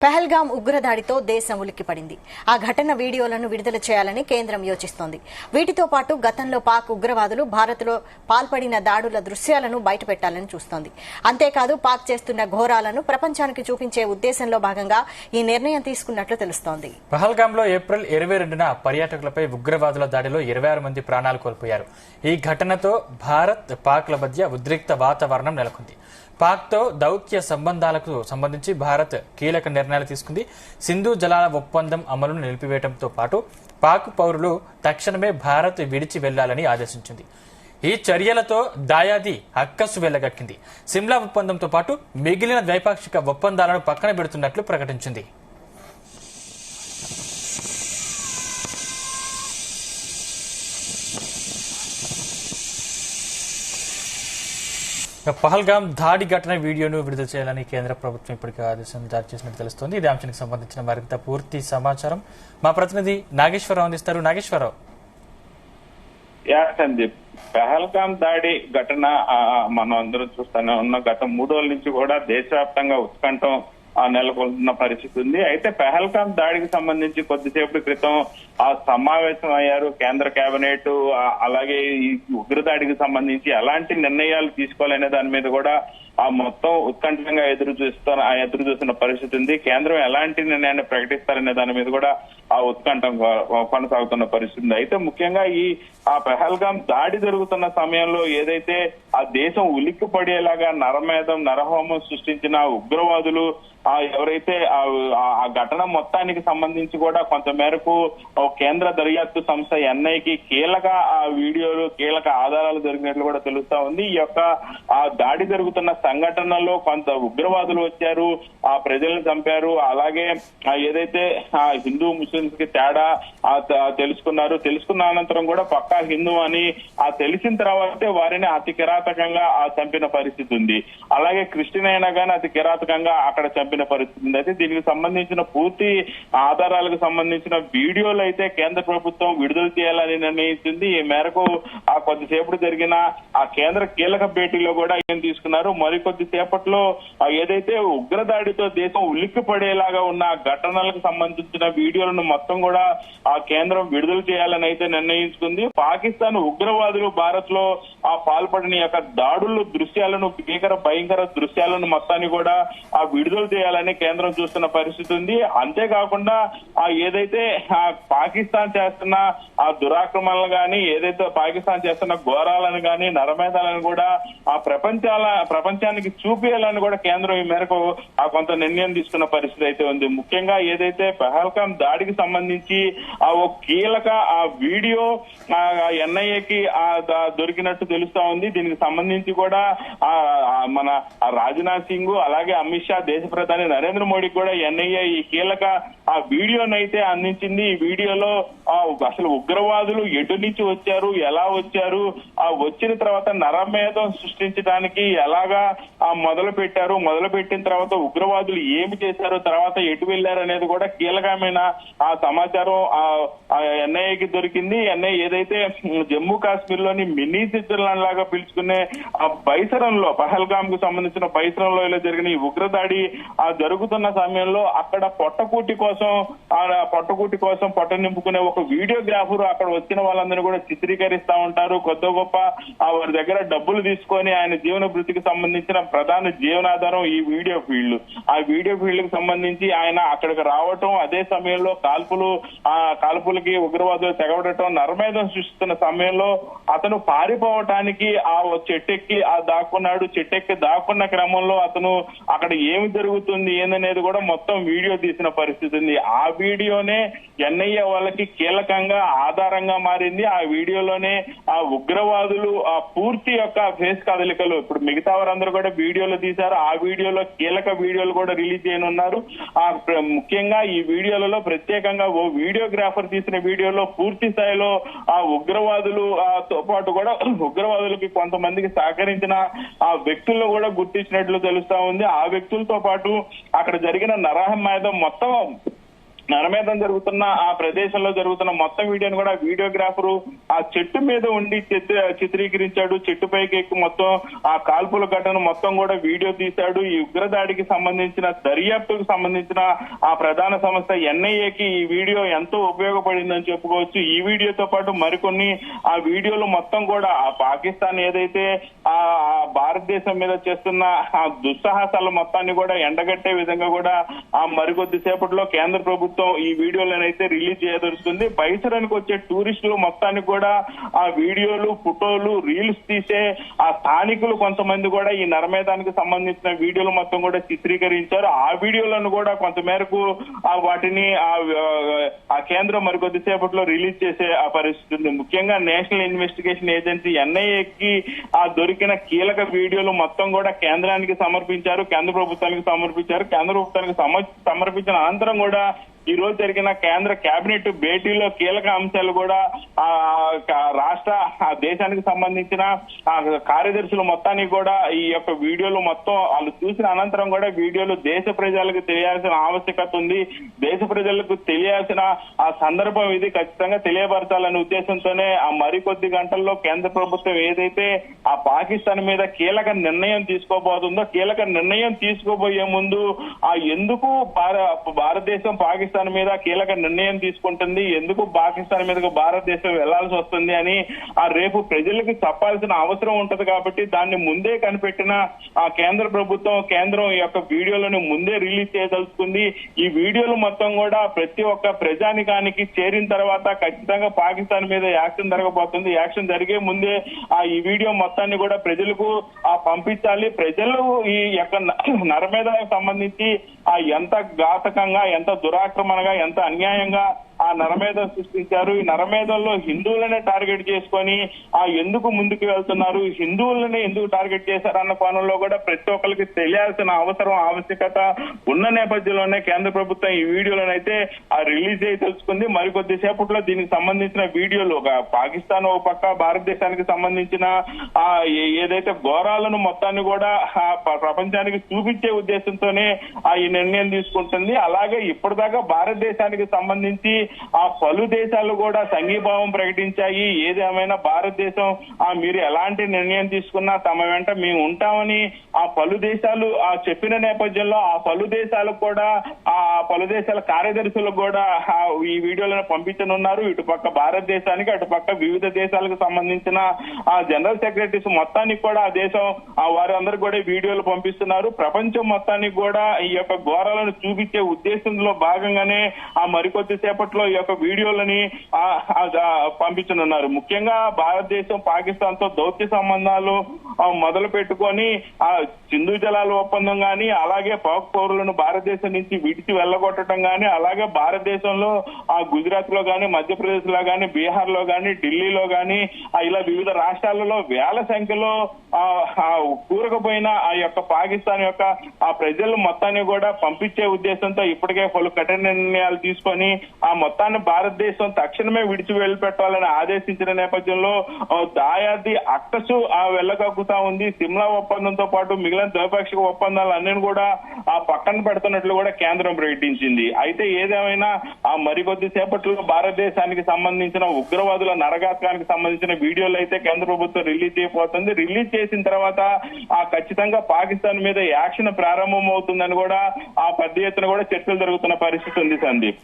పహల్గామ్ ఉగ్రదాడితో దేశం ఉలిక్కిపడింది. ఆ ఘటన వీడియోలను విడుదల చేయాలని కేంద్రం యోచిస్తోంది. వీటితో పాటు గతంలో పాక్ ఉగ్రవాదులు భారత్లో పాల్పడిన దాడుల దృశ్యాలను బయటపెట్టాలని చూస్తోంది. అంతేకాదు పాక్ చేస్తున్న ఘోరాలను ప్రపంచానికి చూపించే ఉద్దేశంలో భాగంగా ఈ నిర్ణయం తీసుకున్నట్లు తెలుస్తోంది. పహల్గామ్లో ఏప్రిల్ 22న పర్యాటకులపై ఉగ్రవాదుల దాడిలో 26 మంది ప్రాణాలు కోల్పోయారు. ఈ ఘటనతో భారత్ పాక్ల మధ్య ఉద్రిక్త వాతావరణం నెలకొంది. పాక్తో దౌత్య సంబంధాలకు సంబంధించి భారత్ కీలక నిర్ణయాలు తీసుకుంది. సింధు జలాల ఒప్పందం అమలును నిలిపివేయడంతో పాటు పాక్ పౌరులు తక్షణమే భారత్ విడిచి వెళ్లాలని ఆదేశించింది. ఈ చర్యలతో దాయాది అక్కసు వెళ్లగక్కింది. సిమ్లా ఒప్పందంతో పాటు మిగిలిన ద్వైపాక్షిక ఒప్పందాలను పక్కన పెడుతున్నట్లు ప్రకటించింది. పహల్గామ్ దాడి ఘటన వీడియోను విడుదల చేయాలని కేంద్ర ప్రభుత్వం ఇప్పటికే ఆదేశం జారీ చేసినట్టు తెలుస్తోంది. ఇదే అంశానికి సంబంధించిన మరింత పూర్తి సమాచారం మా ప్రతినిధి నాగేశ్వరరావు అందిస్తారు. నాగేశ్వరరావు. సందీప్, పహల్గామ్ దాడి ఘటన మనం అందరం చూస్తూనే ఉన్న గత 3 రోజుల నుంచి కూడా దేశవ్యాప్తంగా ఉత్కంఠం నెలకొల్తున్న పరిస్థితి ఉంది. అయితే పహల్గామ్ దాడికి సంబంధించి కొద్దిసేపటి క్రితం సమావేశం అయ్యారు కేంద్ర కేబినెట్. అలాగే ఈ ఉగ్రదాడికి సంబంధించి ఎలాంటి నిర్ణయాలు తీసుకోవాలనే దాని మీద కూడా మొత్తం ఉత్కంఠంగా ఎదురు చూస్తున్న పరిస్థితి ఉంది. కేంద్రం ఎలాంటి నిర్ణయాన్ని ప్రకటిస్తారనే దాని మీద కూడా ఉత్కంఠం కొనసాగుతున్న పరిస్థితి ఉంది. అయితే ముఖ్యంగా ఆ పహల్గామ్ దాడి జరుగుతున్న సమయంలో ఏదైతే ఆ దేశం ఉలిక్కి పడేలాగా నరహోమం సృష్టించిన ఉగ్రవాదులు ఎవరైతే ఆ ఘటన మొత్తానికి సంబంధించి కూడా కొంత మేరకు కేంద్ర దర్యాప్తు సంస్థ ఎన్ఐకి కీలక వీడియోలు కీలక ఆధారాలు దొరికినట్లు కూడా తెలుస్తా ఉంది. ఈ యొక్క ఆ దాడి జరుగుతున్న సంఘటనలో కొంత ఉగ్రవాదులు వచ్చారు, ఆ ప్రజలను చంపారు. అలాగే ఏదైతే హిందూ ముస్లింస్ కి తేడా తెలుసుకున్న అనంతరం కూడా పక్కా హిందూ అని తెలిసిన తర్వాతే వారిని అతి కిరాతకంగా చంపిన పరిస్థితి ఉంది. అలాగే క్రిస్టియన్ అయినా కానీ అతి కిరాతకంగా అక్కడ చంపిన పరిస్థితి ఉంది. అయితే దీనికి సంబంధించిన పూర్తి ఆధారాలకు సంబంధించిన వీడియోలు అయితే కేంద్ర ప్రభుత్వం విడుదల చేయాలని నిర్ణయించింది. ఈ మేరకు కొద్దిసేపటి జరిగిన కేంద్ర కీలక భేటీలో కూడా ఏం తీసుకున్నారు. మరికొద్ది సేపట్లో ఏదైతే ఉగ్రదాడితో దేశం ఉలిక్కి పడేలాగా ఉన్న ఘటనలకు సంబంధించిన వీడియోలను మొత్తం కూడా కేంద్రం విడుదల చేయాలని అయితే నిర్ణయించుకుంది. పాకిస్తాన్ ఉగ్రవాదులు భారత్ లో పాల్పడిన యొక్క దాడుల దృశ్యాలను భయంకర దృశ్యాలను మొత్తాన్ని కూడా విడుదల చేయాలని కేంద్రం చూస్తున్న పరిస్థితి ఉంది. అంతేకాకుండా ఏదైతే పాకిస్తాన్ చేస్తున్న దురాక్రమణలు గాని, ఏదైతే పాకిస్తాన్ చేస్తున్న ఘోరాలను గాని, నరమేధాలను కూడా ప్రపంచానికి చూపించాలని కూడా కేంద్రం ఈ మేరకు కొంత నిర్ణయం తీసుకున్న పరిస్థితి అయితే ఉంది. ముఖ్యంగా ఏదైతే పహల్గామ్ దాడికి సంబంధించి ఒక కీలక వీడియో ఎన్ఐఏకి దొరికినట్టు తెలుస్తా ఉంది. దీనికి సంబంధించి కూడా మన రాజ్నాథ్ సింగ్ అలాగే అమిత్ షా, దేశ ప్రధాని నరేంద్ర మోడీకి కూడా ఎన్ఐఏ ఈ కీలక వీడియోను అయితే అందించింది. ఈ వీడియోలో అసలు ఉగ్రవాదులు ఎటు నుంచి వచ్చారు, ఎలా వచ్చారు, వచ్చిన తర్వాత నరమేధం సృష్టించడానికి ఎలాగా మొదలుపెట్టిన తర్వాత ఉగ్రవాదులు ఏమి చేశారు, తర్వాత ఎటు వెళ్లారు అనేది కూడా కీలకమైన సమాచారం ఎన్ఐఏకి దొరికింది. ఎన్ఐఏ ఏదైతే జమ్మూ కాశ్మీర్ లోని మినీ స్విట్జర్లాండ్ లాగా పిలుచుకునే బైసరంలో పహల్గామ్ కు సంబంధించిన బైసరంలో జరిగిన ఈ ఉగ్రదాడి జరుగుతున్న సమయంలో అక్కడ పొట్టకూటి కోసం పొట్ట నింపుకునే ఒక వీడియోగ్రాఫర్ అక్కడ వచ్చిన వాళ్ళందరూ కూడా చిత్రీకరిస్తా ఉంటారు. కొద్ది గొప్ప వారి దగ్గర డబ్బులు తీసుకొని ఆయన జీవన వృత్తికి సంబంధించిన ప్రధాన జీవనాధారం ఈ వీడియో ఫీల్డ్. ఆ వీడియో ఫీల్డ్ కి సంబంధించి ఆయన అక్కడికి రావటం, అదే సమయంలో కాల్పులకి ఉగ్రవాదులు తెగబడటం, నరమేధం సృష్టిస్తున్న సమయంలో అతను పారిపోవటానికి చెట్టెక్కి దాక్కున్న క్రమంలో అతను అక్కడ ఏమి జరుగుతుంది ఏందనేది కూడా మొత్తం వీడియో తీసిన పరిస్థితి ఉంది. ఆ వీడియోనే ఎన్ఐఏ వాళ్ళకి కీలకంగా ఆధారంగా మారింది. ఆ వీడియోలోనే ఉగ్రవాదులు పూర్తి యొక్క ఫేస్ కదలికలు ఇప్పుడు మిగతా వారందరూ కూడా వీడియోలు తీశారు. ఆ వీడియోలో కీలక వీడియోలు కూడా రిలీజ్ చేయనున్నారు. ముఖ్యంగా ఈ వీడియోలలో ప్రత్యేకంగా ఓ వీడియోగ్రాఫర్ తీసిన వీడియోలో పూర్తి స్థాయిలో ఉగ్రవాదులు తో పాటు కూడా ఉగ్రవాదులకి కొంతమందికి సహకరించిన వ్యక్తులను కూడా గుర్తించినట్లు తెలుస్తా ఉంది. ఆ వ్యక్తులతో పాటు అక్కడ జరిగిన నరమేధం మొత్తం నరమేధం జరుగుతున్న ఆ ప్రదేశంలో జరుగుతున్న మొత్తం వీడియోని కూడా వీడియోగ్రాఫరు ఆ చెట్టు మీద ఉండి చిత్రీకరించాడు. చెట్టు పైకి ఎక్కి మొత్తం ఆ కాల్పుల ఘటన మొత్తం కూడా వీడియో తీశాడు. ఈ ఉగ్రదాడికి సంబంధించిన దర్యాప్తుకు సంబంధించిన ఆ ప్రధాన సంస్థ ఎన్ఐఏకి ఈ వీడియో ఎంతో ఉపయోగపడిందని చెప్పుకోవచ్చు. ఈ వీడియోతో పాటు మరికొన్ని ఆ వీడియోలు మొత్తం కూడా ఆ పాకిస్తాన్ ఏదైతే ఆ భారతదేశం మీద చేస్తున్న ఆ దుస్సాహసాల మొత్తాన్ని కూడా ఎండగట్టే విధంగా కూడా ఆ మరికొద్ది సేపట్లో కేంద్ర ప్రభుత్వం ఈ వీడియోలనైతే రిలీజ్ చేయదలుచుకుంది. పరిసరానికి వచ్చే టూరిస్టులు మొత్తానికి కూడా ఆ వీడియోలు, ఫోటోలు, రీల్స్ తీసే ఆ స్థానికులు కొంతమంది కూడా ఈ నరమేధానికి సంబంధించిన వీడియోలు మొత్తం కూడా చిత్రీకరించారు. ఆ వీడియోలను కూడా కొంతమేరకు వాటిని ఆ కేంద్రం మరికొద్ది సేపట్లో రిలీజ్ చేసే ఆ పరిస్థితి ఉంది. ముఖ్యంగా నేషనల్ ఇన్వెస్టిగేషన్ ఏజెన్సీ ఎన్ఐఏకి దొరికిన కీలక వీడియోలు మొత్తం కూడా కేంద్రానికి సమర్పించారు, కేంద్ర ప్రభుత్వానికి సమర్పించారు. కేంద్ర ప్రభుత్వానికి సమర్పించిన అనంతరం కూడా ఈ రోజు జరిగిన కేంద్ర కేబినెట్ భేటీలో కీలక అంశాలు కూడా రాష్ట్ర దేశానికి సంబంధించిన కార్యదర్శులు మొత్తానికి కూడా ఈ యొక్క వీడియోలు మొత్తం వాళ్ళు చూసిన అనంతరం కూడా వీడియోలు దేశ ప్రజలకు తెలియాల్సిన ఆవశ్యకత ఉంది. దేశ ప్రజలకు తెలియాల్సిన ఆ సందర్భం ఇది ఖచ్చితంగా తెలియపరచాలనే ఉద్దేశంతోనే ఆ మరికొద్ది గంటల్లో కేంద్ర ప్రభుత్వం ఏదైతే ఆ పాకిస్తాన్ మీద కీలక నిర్ణయం తీసుకోబోతుందో, కీలక నిర్ణయం తీసుకోబోయే ముందు ఎందుకు భారతదేశం పాకిస్తాన్ మీద కీలక నిర్ణయం తీసుకుంటుంది, ఎందుకు పాకిస్తాన్ మీదకు భారతదేశం వెళ్లాల్సి వస్తుంది అని రేపు ప్రజలకు చెప్పాల్సిన అవసరం ఉంటది. కాబట్టి దాన్ని ముందే కనిపెట్టిన ఆ కేంద్ర ప్రభుత్వం, కేంద్రం ఈ యొక్క వీడియోలను ముందే రిలీజ్ చేయదలుచుకుంది. ఈ వీడియోలు మొత్తం కూడా ప్రతి ఒక్క ప్రజానికానికి చేరిన తర్వాత ఖచ్చితంగా పాకిస్తాన్ మీద యాక్షన్ జరగబోతుంది. యాక్షన్ జరిగే ముందే ఈ వీడియో మొత్తాన్ని కూడా ప్రజలకు పంపించాలి. ప్రజలు ఈ యొక్క నరమేధానికి సంబంధించి ఎంత ఘాతకంగా, ఎంత దురాక్రమణగా, ఎంత అన్యాయంగా ఆ నరమేధం సృష్టించారు. ఈ నరమేధంలో హిందువులనే టార్గెట్ చేసుకొని ఎందుకు ముందుకు వెళ్తున్నారు, హిందువులనే ఎందుకు టార్గెట్ చేశారన్న కోణంలో కూడా ప్రతి ఒక్కరికి తెలియాల్సిన అవసరం, ఆవశ్యకత ఉన్న నేపథ్యంలోనే కేంద్ర ప్రభుత్వం ఈ వీడియోలను అయితే రిలీజ్ చేసి తెలుసుకుంది. మరికొద్ది సేపట్లో దీనికి సంబంధించిన వీడియోలు పాకిస్తాన్ ఒక పక్క భారతదేశానికి సంబంధించిన ఏదైతే ఘోరాలను మొత్తాన్ని కూడా ప్రపంచానికి చూపించే ఉద్దేశంతోనే ఈ నిర్ణయం తీసుకుంటుంది. అలాగే ఇప్పటిదాకా భారతదేశానికి సంబంధించి పలు దేశాలు కూడా సంఘీభావం ప్రకటించాయి. ఏదేమైనా భారతదేశం మీరు ఎలాంటి నిర్ణయం తీసుకున్నా తమ వెంట మేము ఉంటామని పలు దేశాలు చెప్పిన నేపథ్యంలో పలు దేశాలకు కూడా పలు దేశాల కార్యదర్శులకు కూడా ఈ వీడియోలను పంపించనున్నారు. ఇటుపక్క భారతదేశానికి, అటుపక్క వివిధ దేశాలకు సంబంధించిన జనరల్ సెక్రటరీస్ మొత్తానికి కూడా ఆ దేశం వారందరూ కూడా వీడియోలు పంపిస్తున్నారు. ప్రపంచం మొత్తానికి కూడా ఈ యొక్క ఘోరాలను చూపించే ఉద్దేశంలో భాగంగానే మరికొద్ది సేపట్లో ఈ యొక్క వీడియోలని పంపించనున్నారు. ముఖ్యంగా భారతదేశం పాకిస్తాన్ తో దౌత్య సంబంధాలు మొదలు పెట్టుకొని సింధు జలాల ఒప్పందం గాని, అలాగే పాక్ పౌరులను భారతదేశం నుంచి విడిచి వెళ్లగొట్టడం గాని, అలాగే భారతదేశంలో గుజరాత్ లో గాని, మధ్యప్రదేశ్ లో గాని, బీహార్ లో గాని, ఢిల్లీలో గాని ఇలా వివిధ రాష్ట్రాలలో వేల సంఖ్యలో కూరకపోయిన ఆ యొక్క పాకిస్తాన్ యొక్క ప్రజలు మొత్తాన్ని కూడా పంపించే ఉద్దేశంతో ఇప్పటికే పలు కఠిన నిర్ణయాలు తీసుకొని మొత్తాన్ని భారతదేశం తక్షణమే విడిచి వెళ్ళిపెట్టాలని ఆదేశించిన నేపథ్యంలో దాయాది అక్కసు వెళ్ళగక్కుతా ఉంది. సిమ్లా ఒప్పందంతో పాటు మిగిలిన ద్వైపాక్షిక ఒప్పందాలన్నీ కూడా పక్కన పెడుతున్నట్లు కూడా కేంద్రం ప్రకటించింది. అయితే ఏదేమైనా మరికొద్ది సేపట్లో భారతదేశానికి సంబంధించిన ఉగ్రవాదుల నరఘాతకానికి సంబంధించిన వీడియోలు అయితే కేంద్ర ప్రభుత్వం రిలీజ్ చేయబోతుంది. రిలీజ్ చేసిన తర్వాత ఖచ్చితంగా పాకిస్తాన్ మీద యాక్షన్ ప్రారంభం అవుతుందని కూడా పెద్ద ఎత్తున కూడా చర్చలు జరుగుతున్న పరిస్థితి ఉంది సందీప్.